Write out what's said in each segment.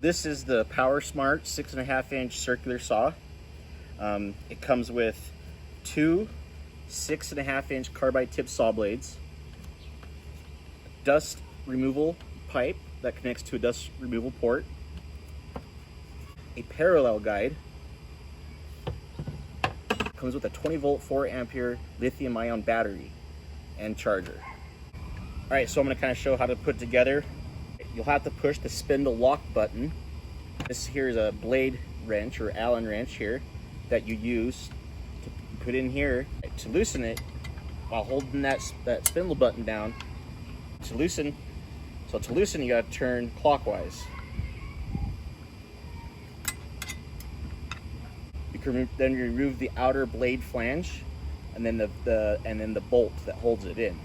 This is the PowerSmart 6.5-inch circular saw. It comes with two 6.5-inch carbide tip saw blades, dust removal pipe that connects to a dust removal port, a parallel guide, comes with a 20-volt 4-ampere lithium-ion battery and charger. All right, so I'm going to kind of show how to put it together. You'll have to push the spindle lock button. This here is a blade wrench or Allen wrench here that you use to put in here to loosen it while holding that spindle button down. To loosen you got to turn clockwise. You can then remove the outer blade flange and then the bolt that holds it in.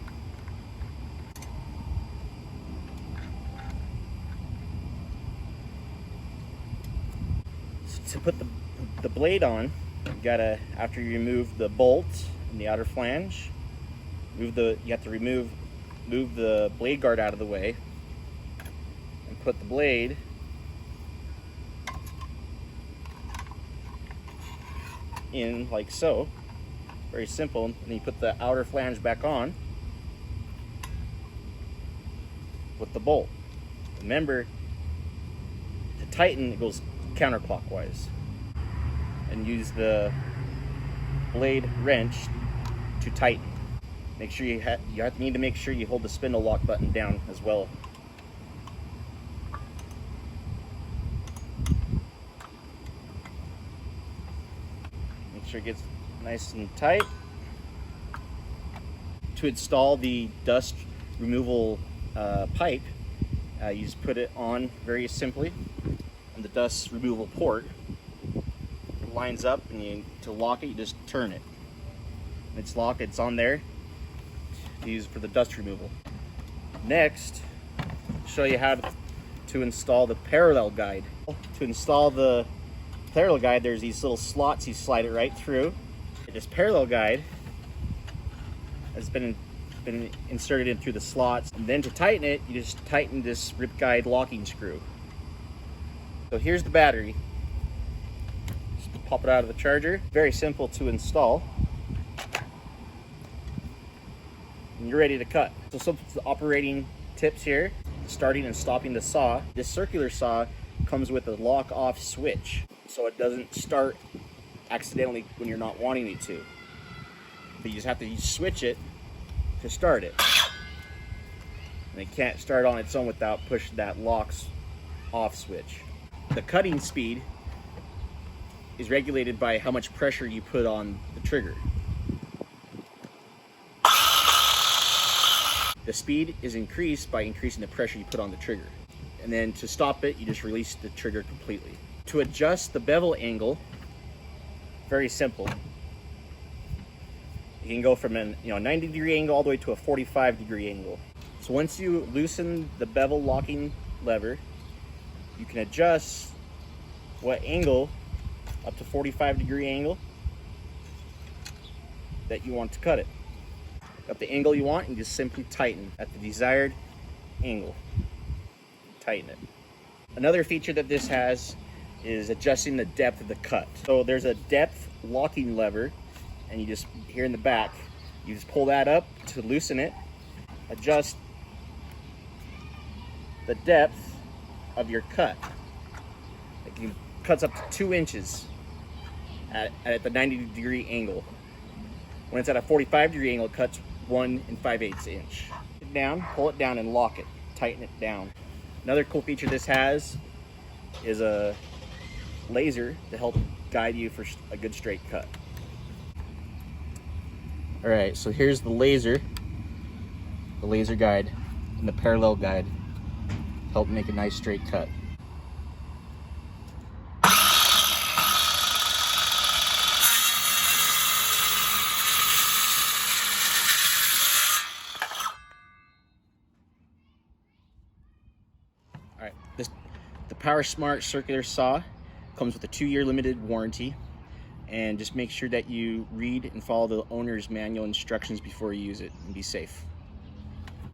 To put the blade on, you gotta, after you remove the bolt and the outer flange, you have to move the blade guard out of the way and put the blade in like so. Very simple. And then you put the outer flange back on with the bolt. Remember, to tighten, it goes counterclockwise, and use the blade wrench to tighten. Make sure you need to make sure you hold the spindle lock button down as well. Make sure it gets nice and tight. To install the dust removal pipe, you just put it on very simply on the dust removal port. It lines up, and to lock it, you just turn it. When it's locked, it's on there. Used for the dust removal. Next, I'll show you how to install the parallel guide. To install the parallel guide, there's these little slots. You slide it right through. This parallel guide has been inserted in through the slots, and then to tighten it, you just tighten this rip guide locking screw. So here's the battery. Just pop it out of the charger. Very simple to install. And you're ready to cut. So some operating tips here. Starting and stopping the saw. This circular saw comes with a lock off switch, so it doesn't start accidentally when you're not wanting it to. But you just have to switch it to start it. And it can't start on its own without pushing that locks off switch. The cutting speed is regulated by how much pressure you put on the trigger. The speed is increased by increasing the pressure you put on the trigger. And then to stop it, you just release the trigger completely. To adjust the bevel angle, very simple. You can go from a 90-degree angle all the way to a 45-degree angle. So once you loosen the bevel locking lever, you can adjust what angle, up to 45-degree angle, that you want to cut it. Got the angle you want, and just simply tighten at the desired angle. Tighten it. Another feature that this has is adjusting the depth of the cut. So there's a depth locking lever, and you just, here in the back, you just pull that up to loosen it, adjust the depth of your cut. It cuts up to 2 inches at the 90-degree angle. When it's at a 45-degree angle, it cuts 1 5/8 inch. Pull it down and lock it, tighten it down. Another cool feature this has is a laser to help guide you for a good straight cut. All right, so here's the laser guide and the parallel guide. Help make a nice straight cut. All right, the PowerSmart circular saw comes with a 2-year limited warranty, and just make sure that you read and follow the owner's manual instructions before you use it, and be safe.